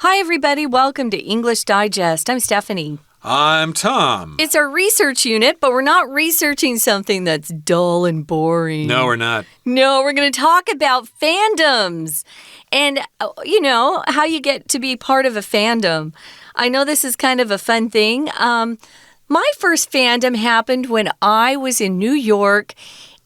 Hi, everybody. Welcome to English Digest. I'm Stephanie. I'm Tom. It's our research unit, but we're not researching something that's dull and boring. No, we're not. No, we're going to talk about fandoms and, how you get to be part of a fandom. I know this is kind of a fun thing. My first fandom happened when I was in New York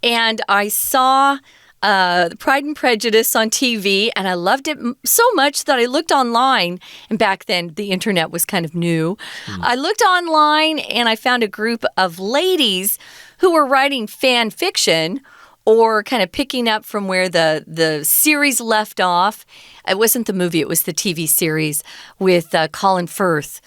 and I saw Pride and Prejudice on TV, and I loved it so much that I looked online, and back then the internet was kind of new. I looked online and I found a group of ladies who were writing fan fiction or kind of picking up from where the series left off. It wasn't the movie, it was the TV series with Colin Firth.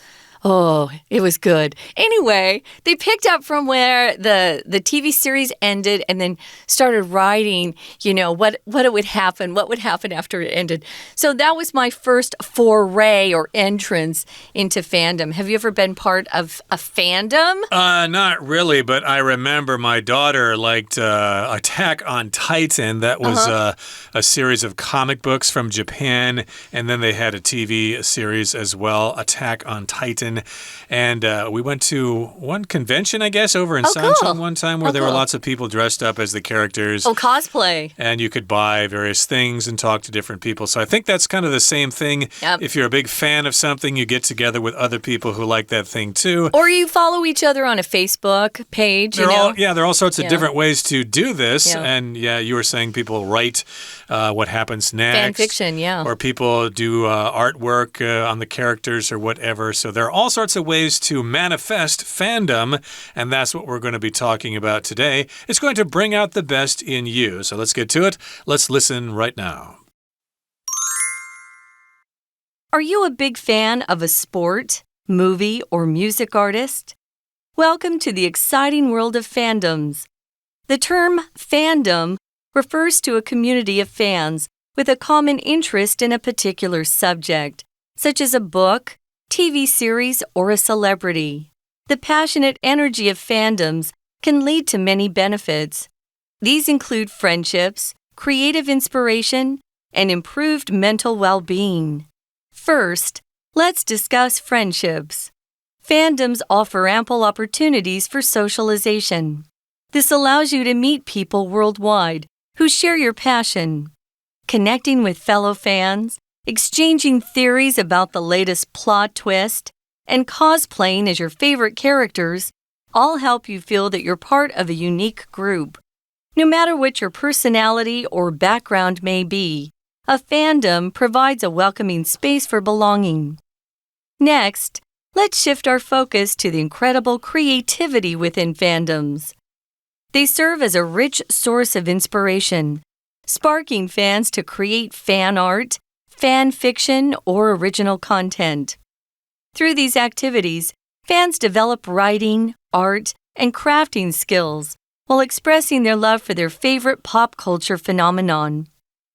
Oh, it was good. Anyway, they picked up from where the TV series ended and then started writing, what would happen after it ended. So that was my first foray or entrance into fandom. Have you ever been part of a fandom? Not really, but I remember my daughter liked Attack on Titan. That was a series of comic books from Japan, and then they had a TV series as well, Attack on Titan. And we went to one convention, I guess, over in Sancheong one time where there were lots of people dressed up as the characters. Oh, cosplay. And you could buy various things and talk to different people. So I think that's kind of the same thing. Yep. If you're a big fan of something, you get together with other people who like that thing too. Or you follow each other on a Facebook page. There are all sorts of different ways to do this. Yeah. And you were saying people write what happens next. Fan fiction, yeah. Or people do artwork on the characters or whatever. So there are all sorts of ways to manifest fandom, and that's what we're going to be talking about today. It's going to bring out the best in you. So let's get to it. Let's listen right now. Are you a big fan of a sport, movie, or music artist? Welcome to the exciting world of fandoms. The term fandom refers to a community of fans with a common interest in a particular subject, such as a book, TV series, or a celebrity. The passionate energy of fandoms can lead to many benefits. These include friendships, creative inspiration, and improved mental well-being. First, let's discuss friendships. Fandoms offer ample opportunities for socialization. This allows you to meet people worldwide who share your passion. Connecting with fellow fans, exchanging theories about the latest plot twist, and cosplaying as your favorite characters all help you feel that you're part of a unique group. No matter what your personality or background may be, a fandom provides a welcoming space for belonging. Next, let's shift our focus to the incredible creativity within fandoms. They serve as a rich source of inspiration, sparking fans to create fan art, fan fiction, or original content. Through these activities, fans develop writing, art, and crafting skills while expressing their love for their favorite pop culture phenomenon.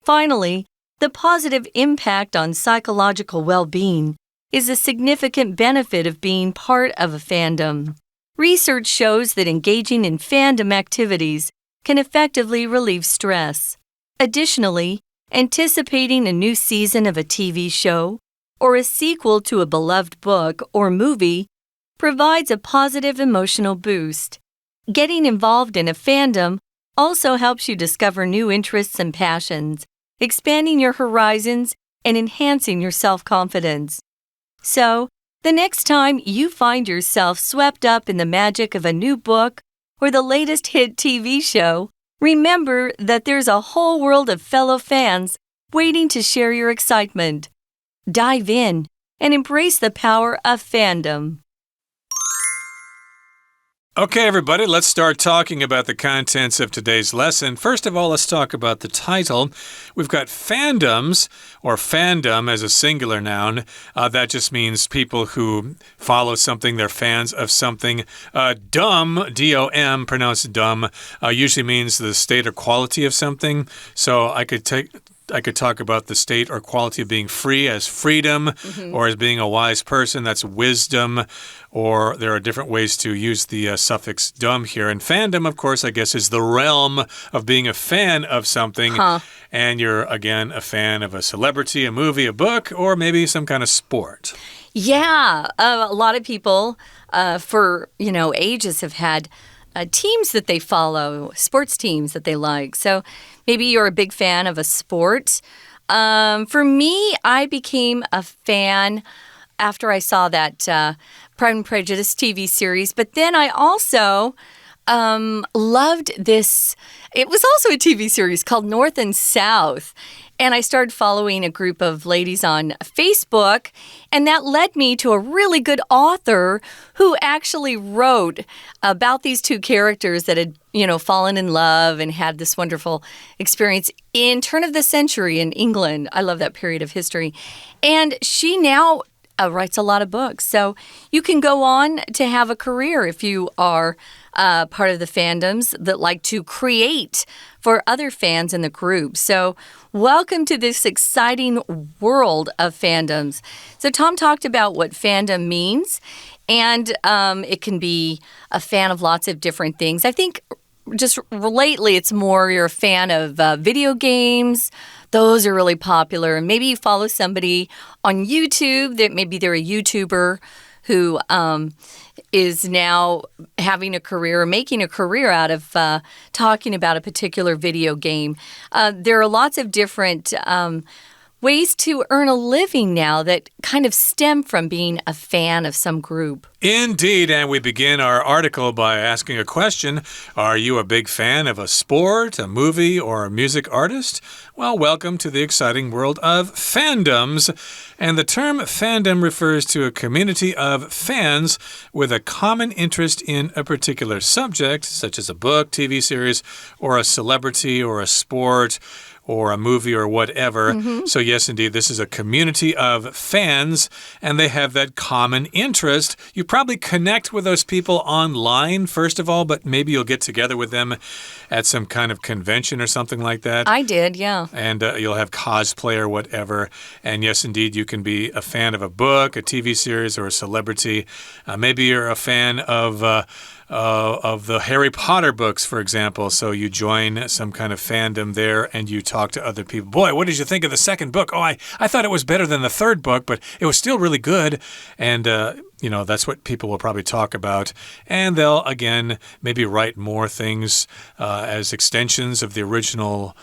Finally, the positive impact on psychological well-being is a significant benefit of being part of a fandom. Research shows that engaging in fandom activities can effectively relieve stress. Additionally, anticipating a new season of a TV show or a sequel to a beloved book or movie provides a positive emotional boost. Getting involved in a fandom also helps you discover new interests and passions, expanding your horizons and enhancing your self-confidence. So, the next time you find yourself swept up in the magic of a new book or the latest hit TV show, remember that there's a whole world of fellow fans waiting to share your excitement. Dive in and embrace the power of fandom. Okay, everybody, let's start talking about the contents of today's lesson. First of all, let's talk about the title. We've got fandoms, or fandom as a singular noun. That just means people who follow something, they're fans of something. Dumb, D-O-M, pronounced dumb, usually means the state or quality of something. So I could I could talk about the state or quality of being free as freedom, or as being a wise person, that's wisdom, or there are different ways to use the suffix dom here. And fandom, of course, I guess is the realm of being a fan of something. And you're, again, a fan of a celebrity, a movie, a book, or maybe some kind of sport. Yeah, a lot of people for, ages have had teams that they follow, sports teams that they like. So maybe you're a big fan of a sport. For me, I became a fan after I saw that Pride and Prejudice TV series. But then I also loved this. It was also a TV series called North and South. And I started following a group of ladies on Facebook, and that led me to a really good author who actually wrote about these two characters that had, fallen in love and had this wonderful experience in turn of the century in England. I love that period of history. And she now writes a lot of books. So you can go on to have a career if you are part of the fandoms that like to create for other fans in the group. So welcome to this exciting world of fandoms. So Tom talked about what fandom means, and it can be a fan of lots of different things. I think just lately it's more you're a fan of video games. Those are really popular. And maybe you follow somebody on YouTube that maybe they're a YouTuber who is now having a career, making a career out of talking about a particular video game. There are lots of different ways to earn a living now that kind of stem from being a fan of some group. Indeed, and we begin our article by asking a question. Are you a big fan of a sport, a movie, or a music artist? Well, welcome to the exciting world of fandoms. And the term fandom refers to a community of fans with a common interest in a particular subject, such as a book, TV series, or a celebrity, or a sport, or a movie or whatever. So yes, indeed, this is a community of fans, and they have that common interest. You probably connect with those people online, first of all, but maybe you'll get together with them at some kind of convention or something like that. I did, yeah. And you'll have cosplay or whatever. And yes, indeed, you can be a fan of a book, a TV series, or a celebrity. Maybe you're a fan of the Harry Potter books, for example. So you join some kind of fandom there and you talk to other people. Boy, what did you think of the second book? Oh, I thought it was better than the third book, but it was still really good. And that's what people will probably talk about. And they'll, again, maybe write more things as extensions of the original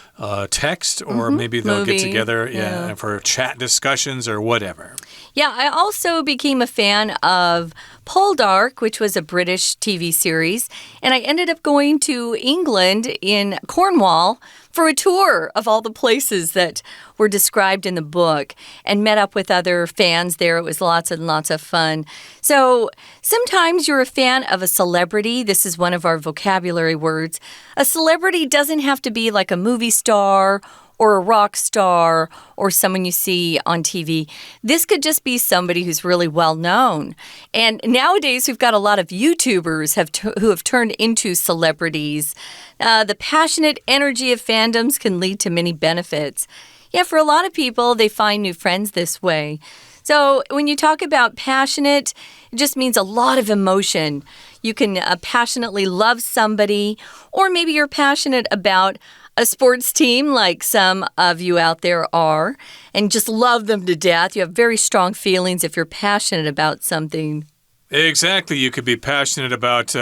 text, or maybe they'll get together for chat discussions or whatever. Yeah, I also became a fan of Poldark, which was a British TV series, and I ended up going to England in Cornwall for a tour of all the places that were described in the book and met up with other fans there. It was lots and lots of fun. So sometimes you're a fan of a celebrity. This is one of our vocabulary words. A celebrity doesn't have to be like a movie star or a rock star or someone you see on TV. This could just be somebody who's really well known. And nowadays, we've got a lot of YouTubers who have turned into celebrities. The passionate energy of fandoms can lead to many benefits. Yeah, for a lot of people, they find new friends this way. So when you talk about passionate, it just means a lot of emotion. You can passionately love somebody, or maybe you're passionate about a sports team like some of you out there are, and just love them to death. You have very strong feelings if you're passionate about something. Exactly. You could be passionate about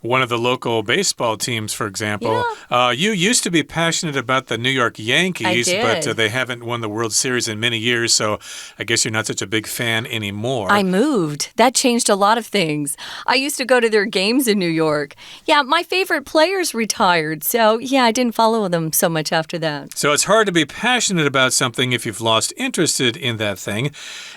one of the local baseball teams, for example. Yeah. You used to be passionate about the New York Yankees, but they haven't won the World Series in many years, so I guess you're not such a big fan anymore. I moved. That changed a lot of things. I used to go to their games in New York. Yeah, my favorite players retired, so yeah, I didn't follow them so much after that. So it's hard to be passionate about something if you've lost interest in that thing.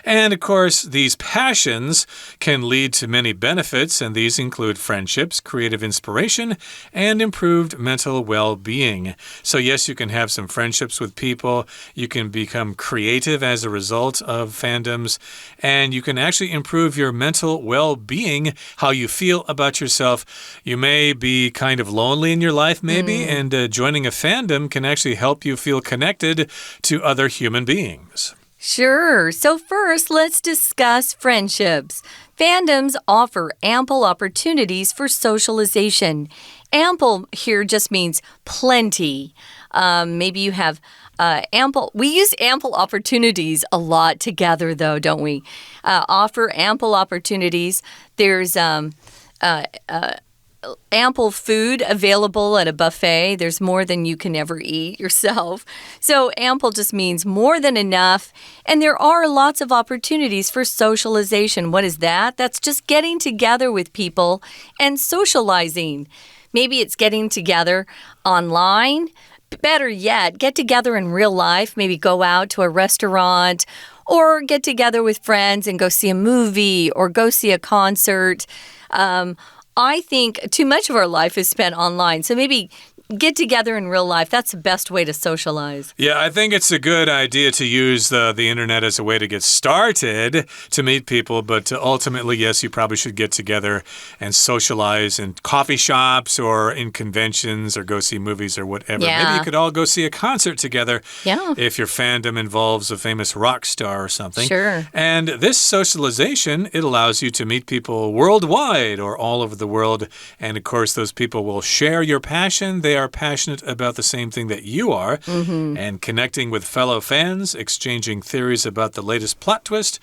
And, of course, these passions can lead lead to many benefits, and these include friendships, creative inspiration, and improved mental well-being. So yes, you can have some friendships with people. You can become creative as a result of fandoms, and you can actually improve your mental well-being, how you feel about yourself. You may be kind of lonely in your life, maybe, and joining a fandom can actually help you feel connected to other human beings. Sure. So first, let's discuss friendships. Fandoms offer ample opportunities for socialization. Ample here just means plenty. Maybe you have ample. We use ample opportunities a lot together, though, don't we? Offer ample opportunities. There's ample food available at a buffet. There's more than you can ever eat yourself. So ample just means more than enough. And there are lots of opportunities for socialization. What is that? That's just getting together with people and socializing. Maybe it's getting together online. Better yet, get together in real life. Maybe go out to a restaurant or get together with friends and go see a movie or go see a concert. I think too much of our life is spent online. So maybe get together in real life. That's the best way to socialize. Yeah, I think it's a good idea to use the internet as a way to get started, to meet people. But ultimately, yes, you probably should get together and socialize in coffee shops or in conventions or go see movies or whatever. Yeah. Maybe you could all go see a concert together if your fandom involves a famous rock star or something. Sure. And this socialization, it allows you to meet people worldwide or all over the world. And of course, those people will share your passion. They are passionate about the same thing that you are, and connecting with fellow fans, exchanging theories about the latest plot twist,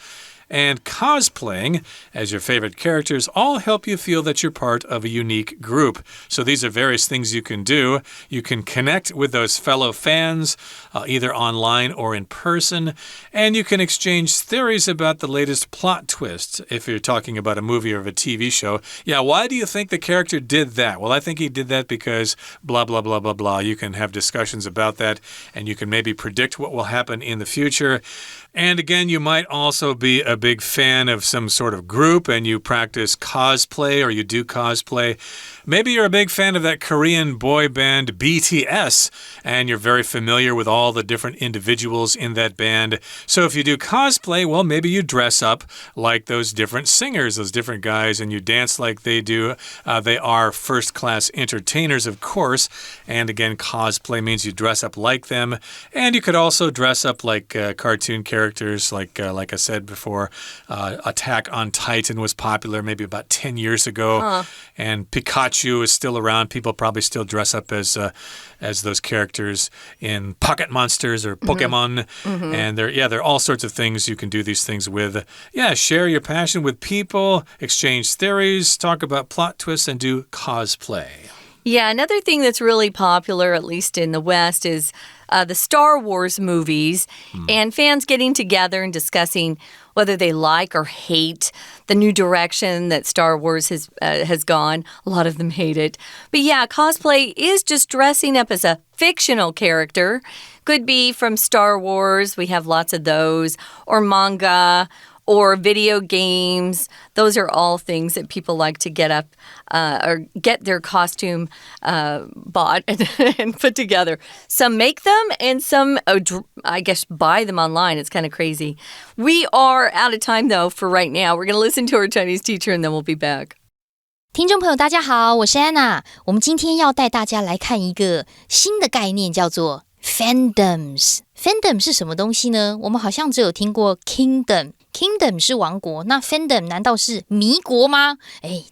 and cosplaying as your favorite characters all help you feel that you're part of a unique group. So these are various things you can do. You can connect with those fellow fans, either online or in person, and you can exchange theories about the latest plot twists. If you're talking about a movie or a TV show, yeah, why do you think the character did that? Well, I think he did that because blah, blah, blah, blah, blah. You can have discussions about that, and you can maybe predict what will happen in the future. And again, you might also be a big fan of some sort of group and you practice cosplay or you do cosplay. Maybe you're a big fan of that Korean boy band BTS and you're very familiar with all the different individuals in that band. So if you do cosplay, well, maybe you dress up like those different singers, those different guys, and you dance like they do. They are first-class entertainers, of course. And again, cosplay means you dress up like them. And you could also dress up like cartoon characters, like I said before. Attack on Titan was popular maybe about 10 years ago. And Pikachu is still around. People probably still dress up as those characters in Pocket Monsters or Pokemon. And there are all sorts of things you can do these things with. Yeah, share your passion with people, exchange theories, talk about plot twists, and do cosplay. Yeah, another thing that's really popular, at least in the West, is the Star Wars movies and fans getting together and discussing whether they like or hate the new direction that Star Wars has gone. A lot of them hate it. But yeah, cosplay is just dressing up as a fictional character. Could be from Star Wars. We have lots of those. Or manga. Or video games. Those are all things that people like to get up or get their costume bought and put together. Some make them and some, I guess, buy them online. It's kind of crazy. We are out of time, though, for right now. We're going to listen to our Chinese teacher and then we'll be back. 听众朋友大家好，我是安娜。我们今天要带大家来看一个新的概念，叫做 fandoms。Fandom 是什么东西呢？我们好像只有听过 kingdom。Kingdom 是王国，那 fandom 难道是迷国吗？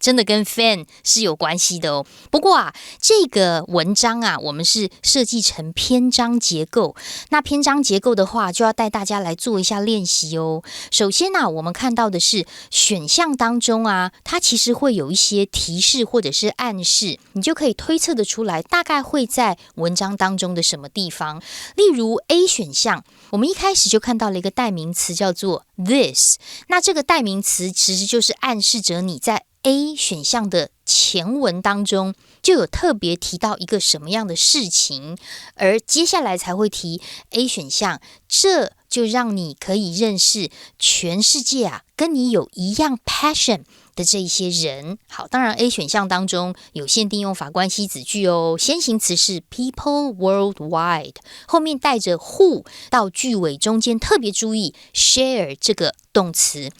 真的跟 fan 是有关系的哦。不过这个文章我们是设计成篇章结构。那篇章结构的话，就要带大家来做一下练习哦。首先我们看到的是选项当中它其实会有一些提示或者是暗示，你就可以推测得出来，大概会在文章当中的什么地方。例如 A 选项，我们一开始就看到了一个代名词叫做 this， 那这个代名词其实就是暗示着你在 A 选项的前文当中就有特别提到一个什么样的事情，而接下来才会提 A 选项，这就让你可以认识全世界啊，跟你有一样 passion的这一些人。好，当然 A 选项当中有限定用法关系子句哦，先行词是 people worldwide， 后面带着 who 到句尾中间特别注意 share 这个动词。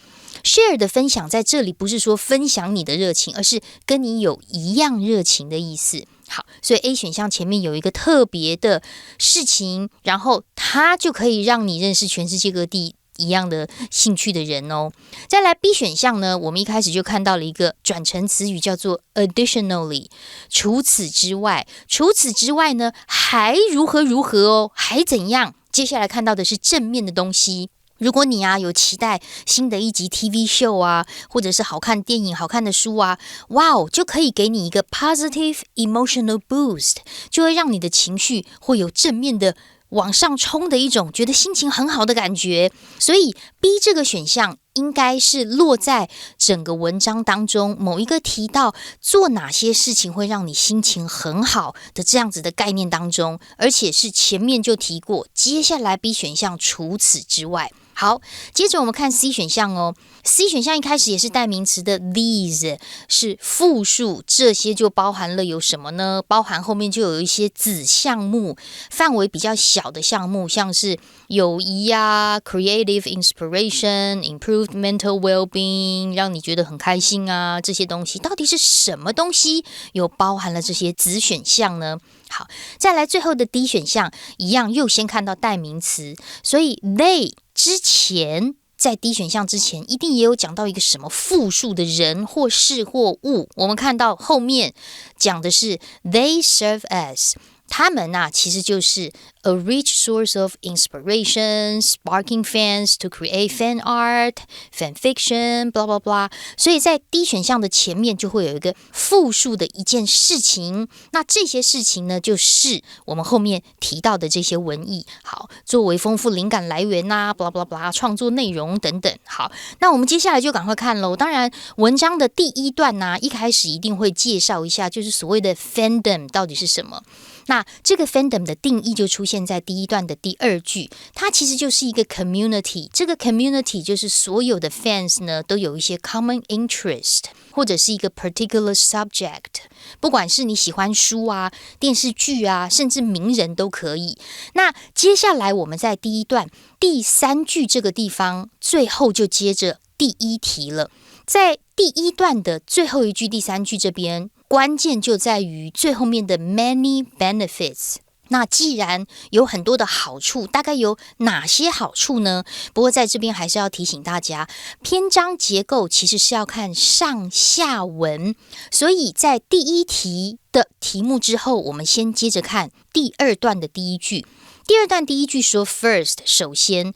share 的分享在这里不是说分享你的热情，而是跟你有一样热情的意思。好，所以 A 选项前面有一个特别的事情，然后它就可以让你认识全世界各地一样的兴趣的人哦。再来 B 选项呢，我们一开始就看到了一个转成词语叫做 additionally， 除此之外。除此之外呢，还如何如何哦，还怎样？接下来看到的是正面的东西。如果你有期待新的一集 TV show 啊，或者是好看电影、好看的书啊，哇哦，就可以给你一个 positive emotional boost， 就会让你的情绪会有正面的往上冲的一种觉得心情很好的感觉。所以 B 这个选项应该是落在整个文章当中某一个提到做哪些事情会让你心情很好的这样子的概念当中，而且是前面就提过，接下来 B 选项除此之外。好，接着我们看 C 选项哦。C 选项一开始也是代名词的 these 是复数，这些就包含了有什么呢？包含后面就有一些子项目，范围比较小的项目，像是友谊啊 creative inspiration improved mental well-being， 让你觉得很开心啊，这些东西到底是什么东西有包含了这些子选项呢？好，再来最后的 D 选项一样，又先看到代名词，所以 they 之前在 D 选项之前一定也有讲到一个什么复数的人或事或物，我们看到后面讲的是 they serve as， 他们其实就是 a rich source of inspiration, sparking fans to create fan art, fan fiction, blah blah blah。 所以在 D 选项的前面就会有一个复数的一件事情，那这些事情呢，就是我们后面提到的这些文艺，好，作为丰富灵感来源blah blah blah， 创作内容等等。好，那我们接下来就赶快看咯。当然文章的第一段一开始一定会介绍一下，就是所谓的 fandom 到底是什么。那这个 fandom 的定义就出现在第一段的第二句，它其实就是一个 community， 这个 community 就是所有的 fans 呢都有一些 common interest， 或者是一个 particular subject， 不管是你喜欢书啊、电视剧啊，甚至名人都可以。那接下来我们在第一段第三句这个地方，最后就接着第一题了。在第一段的最后一句第三句这边，关键就在于最后面的 many benefits。 那既然有很多的好处，大概有哪些好处呢？不过在这边还是要提醒大家，篇章结构其实是要看上下文，所以在第一题的题目之后，我们先接着看第二段的第一句。第二段第一句说 first， 首先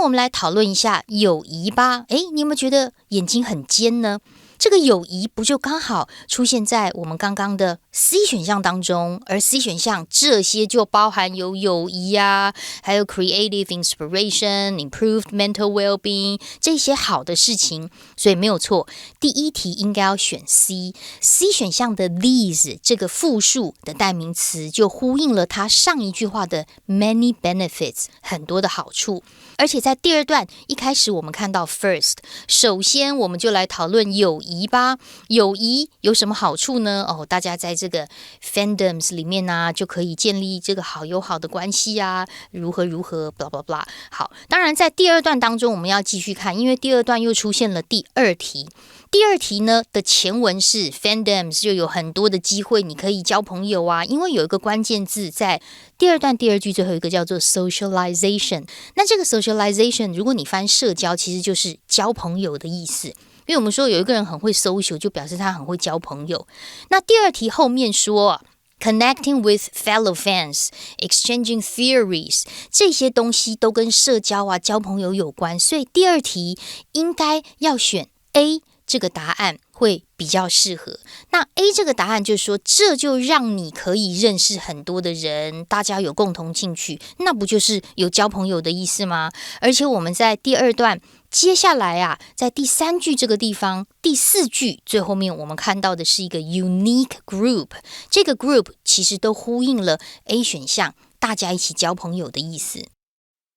我们来讨论一下友谊吧。你有没有觉得眼睛很尖呢？这个友谊不就刚好出现在我们刚刚的 C 选项当中，而 C 选项这些就包含有友谊啊，还有 creative inspiration, improved mental well-being 这些好的事情，所以没有错，第一题应该要选 C。 C 选项的 these 这个复数的代名词就呼应了它上一句话的 many benefits， 很多的好处。而且在第二段一开始我们看到 first， 首先我们就来讨论友谊吧。友谊有什么好处呢？大家在这个 fandoms 里面就可以建立这个好友好的关系啊，如何如何 blah blah blah。 好，当然在第二段当中我们要继续看，因为第二段又出现了第二题。第二题呢的前文是 fandoms， 就有很多的机会你可以交朋友啊，因为有一个关键字在第二段第二句最后一个叫做 socialization。 那这个 socialization 如果你翻社交，其实就是交朋友的意思，因为我们说有一个人很会 social， 就表示他很会交朋友。那第二题后面说Connecting with fellow fans, exchanging theories， 这些东西都跟社交交朋友有关，所以第二题应该要选 A 这个答案会比较适合。那 A 这个答案就是说，这就让你可以认识很多的人，大家有共同兴趣，那不就是有交朋友的意思吗？而且我们在第二段接下来在第三句这个地方，第四句最后面我们看到的是一个 unique group， 这个 group 其实都呼应了 A 选项大家一起交朋友的意思。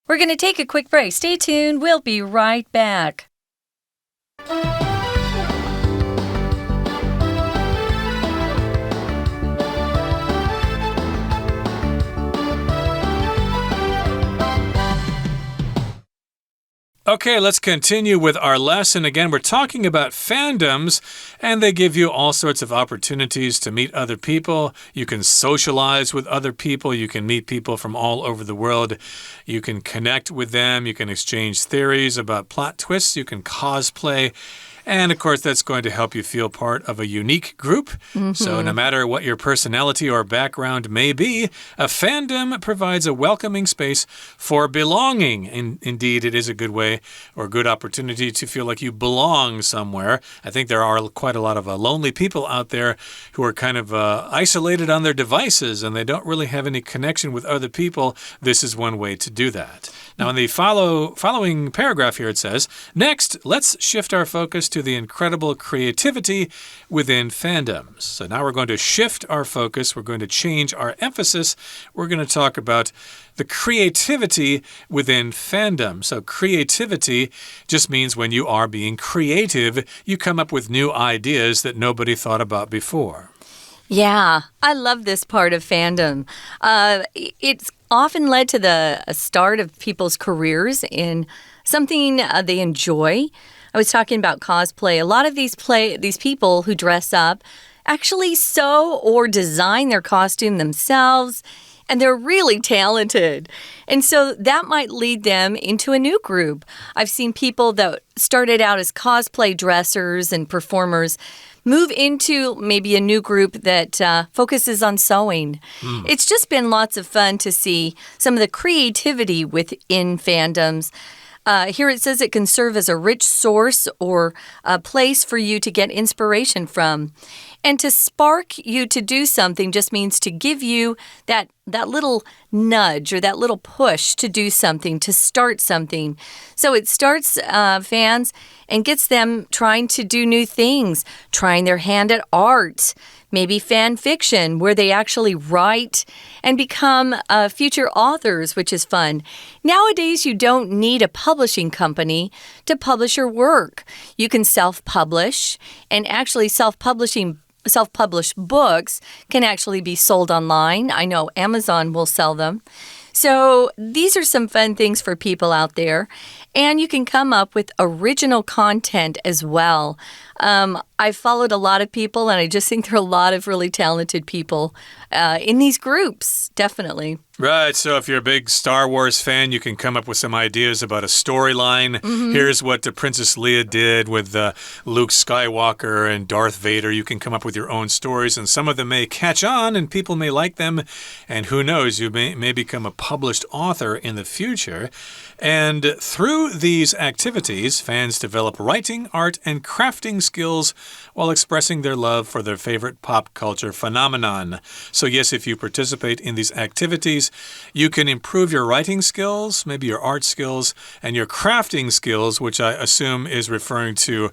We're going to take a quick break. Stay tuned. We'll be right back. Okay, let's continue with our lesson. Again, we're talking about fandoms, and they give you all sorts of opportunities to meet other people. You can socialize with other people. You can meet people from all over the world. You can connect with them. You can exchange theories about plot twists. You can cosplay. And, of course, that's going to help you feel part of a unique group. So no matter what your personality or background may be, a fandom provides a welcoming space for belonging. Indeed, it is a good way or a good opportunity to feel like you belong somewhere. I think there are quite a lot of lonely people out there who are kind of isolated on their devices and they don't really have any connection with other people. This is one way to do that. Now, in the following paragraph here, it says, Next, let's shift our focus to the incredible creativity within fandoms. So now we're going to shift our focus. We're going to change our emphasis. We're going to talk about the creativity within fandom. So creativity just means when you are being creative, you come up with new ideas that nobody thought about before. Yeah, I love this part of fandom. It's often led to the start of people's careers in something they enjoy. I was talking about cosplay. A lot of these people who dress up actually sew or design their costume themselves, and they're really talented. And so that might lead them into a new group. I've seen people that started out as cosplay dressers and performers move into maybe a new group that focuses on sewing. It's just been lots of fun to see some of the creativity within fandoms. Here it says it can serve as a rich source or a place for you to get inspiration from. And to spark you to do something just means to give you that little nudge or that little push to do something, to start something. So it starts fans and gets them trying to do new things, trying their hand at art, maybe fan fiction, where they actually write and become future authors, which is fun. Nowadays, you don't need a publishing company to publish your work. You can self-publish, and actually self-published books can actually be sold online. I know Amazon will sell them. So these are some fun things for people out there. And you can come up with original content as well. I've followed a lot of people, and I just think there are a lot of really talented people in these groups, definitely. Right, so if you're a big Star Wars fan, you can come up with some ideas about a storyline. Here's what Princess Leia did with Luke Skywalker and Darth Vader. You can come up with your own stories, and some of them may catch on, and people may like them. And who knows, you may become a published author in the future. And through these activities, fans develop writing, art, and crafting skills while expressing their love for their favorite pop culture phenomenon. So yes, if you participate in these activities, you can improve your writing skills, maybe your art skills, and your crafting skills, which I assume is referring to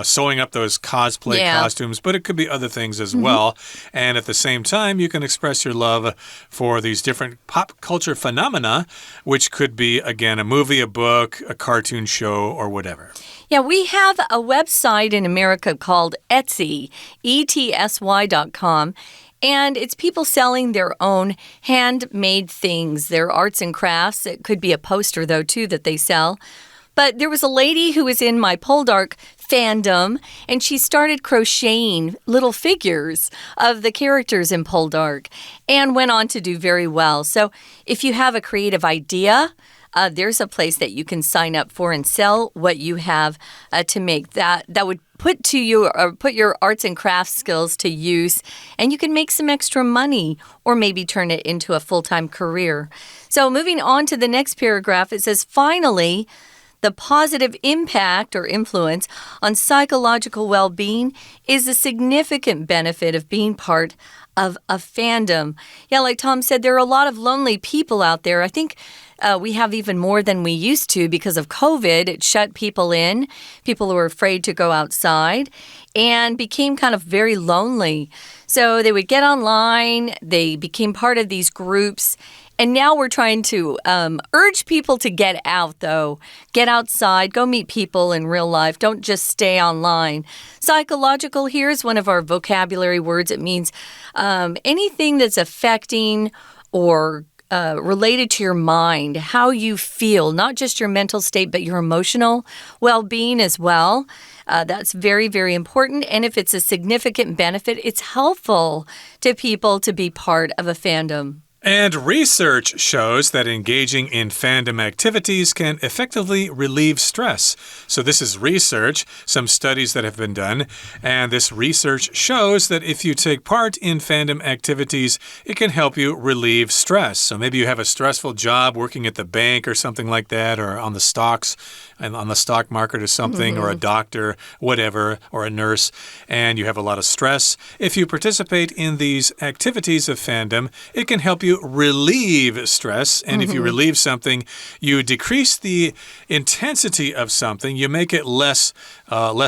sewing up those cosplay costumes, but it could be other things as well. And at the same time, you can express your love for these different pop culture phenomena, which could be, again, a movie, a book, a cartoon show, or whatever. Yeah, we have a website in America called Etsy, ETSY.com. And it's people selling their own handmade things, their arts and crafts. It could be a poster, though, too, that they sell. But there was a lady who was in my Poldark fandom, and she started crocheting little figures of the characters in Poldark and went on to do very well. So if you have a creative idea, there's a place that you can sign up for and sell what you have to make. That would put your arts and crafts skills to use, and you can make some extra money or maybe turn it into a full-time career. So moving on to the next paragraph, it says, finally, the positive impact or influence on psychological well-being is a significant benefit of being part of a fandom. Yeah, like Tom said, there are a lot of lonely people out there. I think we have even more than we used to because of COVID. It shut people in. People were afraid to go outside and became kind of very lonely. So they would get online. They became part of these groups. And now we're trying to urge people to get out, though. Get outside, go meet people in real life. Don't just stay online. Psychological, here's one of our vocabulary words. It means anything that's affecting or related to your mind, how you feel, not just your mental state, but your emotional well-being as well. That's very, very important. And if it's a significant benefit, it's helpful to people to be part of a fandom. And research shows that engaging in fandom activities can effectively relieve stress. So this is research, some studies that have been done, and this research shows that if you take part in fandom activities, it can help you relieve stress. So maybe you have a stressful job working at the bank or something like that, or on the stocks, and on the stock market or something, or a doctor, whatever, or a nurse, and you have a lot of stress. If you participate in these activities of fandom, it can help you relieve stress. And if you relieve something, you decrease the intensity of something, you make it less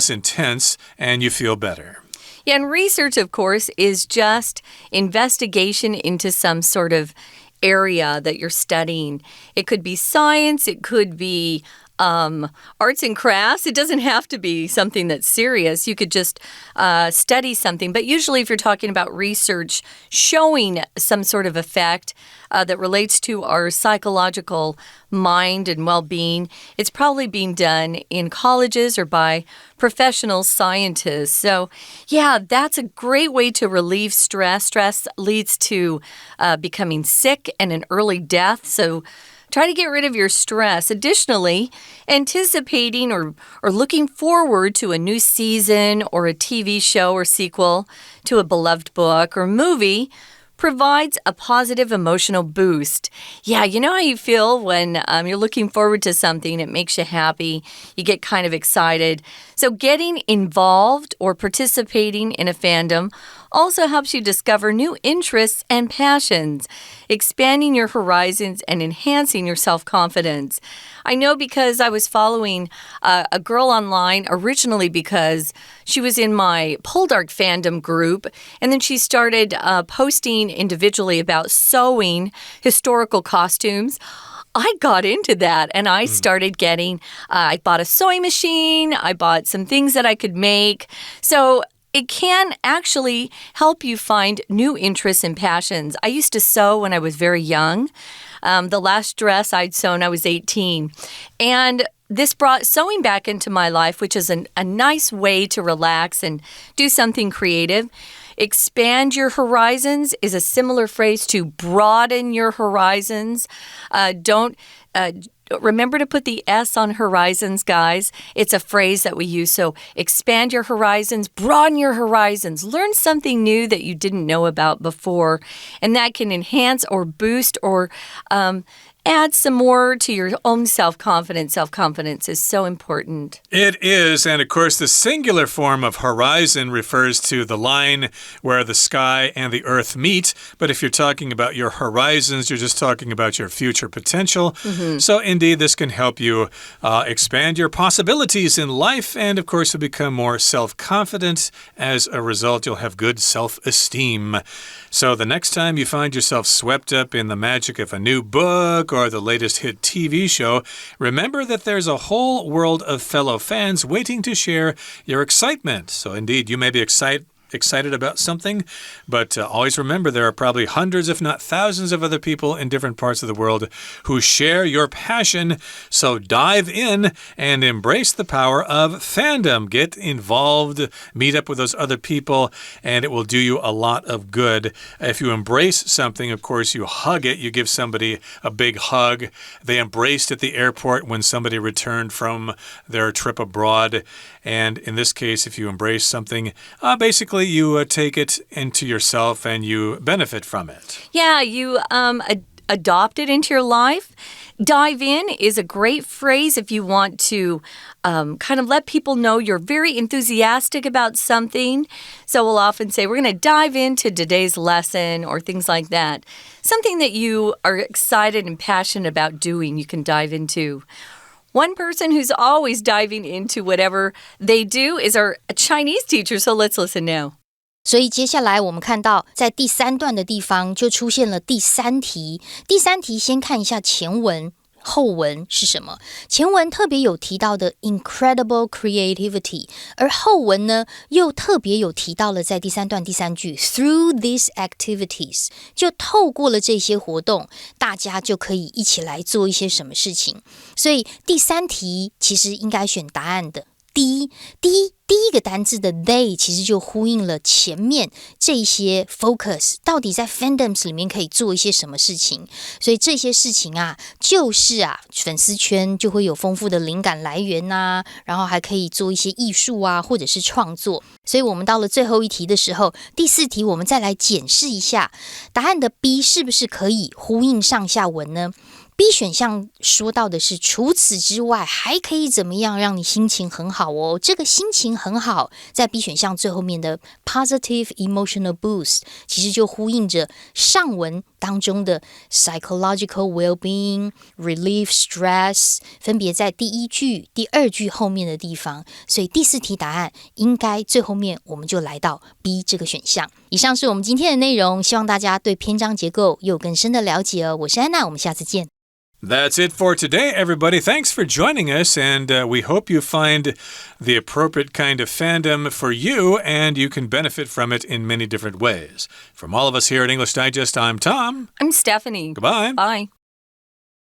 intense, and you feel better. Yeah, and research, of course, is just investigation into some sort of area that you're studying. It could be science, it could be arts and crafts. It doesn't have to be something that's serious. You could just study something. But usually if you're talking about research showing some sort of effect that relates to our psychological mind and well-being, it's probably being done in colleges or by professional scientists. So, yeah, that's a great way to relieve stress. Stress leads to becoming sick and an early death. So, try to get rid of your stress. Additionally, anticipating or looking forward to a new season or a TV show or sequel to a beloved book or movie provides a positive emotional boost. Yeah, you know how you feel when you're looking forward to something. It makes you happy. You get kind of excited. So getting involved or participating in a fandom also helps you discover new interests and passions, expanding your horizons and enhancing your self-confidence. I know because I was following a girl online originally because she was in my Poldark fandom group, and then she started posting individually about sewing historical costumes. I got into that and I started getting, I bought a sewing machine, I bought some things that I could make. So it can actually help you find new interests and passions. I used to sew when I was very young. The last dress I'd sewn, I was 18. And this brought sewing back into my life, which is a nice way to relax and do something creative. Expand your horizons is a similar phrase to broaden your horizons. Remember to put the S on horizons, guys. It's a phrase that we use. So expand your horizons, broaden your horizons, learn something new that you didn't know about before. And that can enhance or boost or add some more to your own self-confidence. Self-confidence is so important. It is. And of course, the singular form of horizon refers to the line where the sky and the earth meet. But if you're talking about your horizons, you're just talking about your future potential. So indeed, this can help you expand your possibilities in life. And of course, you'll become more self-confident. As a result, you'll have good self-esteem. So the next time you find yourself swept up in the magic of a new book or the latest hit TV show, remember that there's a whole world of fellow fans waiting to share your excitement. So indeed, you may be excited about something, but always remember there are probably hundreds, if not thousands of other people in different parts of the world who share your passion. So dive in and embrace the power of fandom. Get involved, meet up with those other people, and it will do you a lot of good. If you embrace something, of course, you hug it. You give somebody a big hug. They embraced at the airport when somebody returned from their trip abroad. And in this case, if you embrace something, basically you take it into yourself and you benefit from it. Yeah, you adopt it into your life. Dive in is a great phrase if you want to kind of let people know you're very enthusiastic about something. So we'll often say, we're going to dive into today's lesson or things like that. Something that you are excited and passionate about doing, you can dive into. One person who's always diving into whatever they do is our Chinese teacher, so let's listen now. 所以接下来我们看到在第3段的地方就出现了第3题。第3题先看一下前文。后文是什么？前文特别有提到的 incredible creativity， 而后文呢又特别有提到了在第3段第3句 through these activities， 就透过了这些活动，大家就可以一起来做一些什么事情。所以第3题其实应该选答案的第一个单字的 they 其实就呼应了前面这些 focus 到底在 fandoms 里面可以做一些什么事情，所以这些事情啊就是粉丝圈就会有丰富的灵感来源啊，然后还可以做一些艺术啊或者是创作。所以我们到了最后一题的时候，第4题我们再来检视一下答案的 B 是不是可以呼应上下文呢？B 选项说到的是除此之外还可以怎么样让你心情很好哦，这个心情很好在 B 选项最后面的 positive emotional boost 其实就呼应着上文当中的 psychological well-being relieve stress 分别在第1句第2句后面的地方，所以第4题答案应该最后面我们就来到 B 这个选项。以上是我们今天的内容，希望大家对篇章结构有更深的了解哦。我是安娜，我们下次见。That's it for today, everybody. Thanks for joining us, and we hope you find the appropriate kind of fandom for you, and you can benefit from it in many different ways. From all of us here at English Digest, I'm Tom. I'm Stephanie. Goodbye. Bye.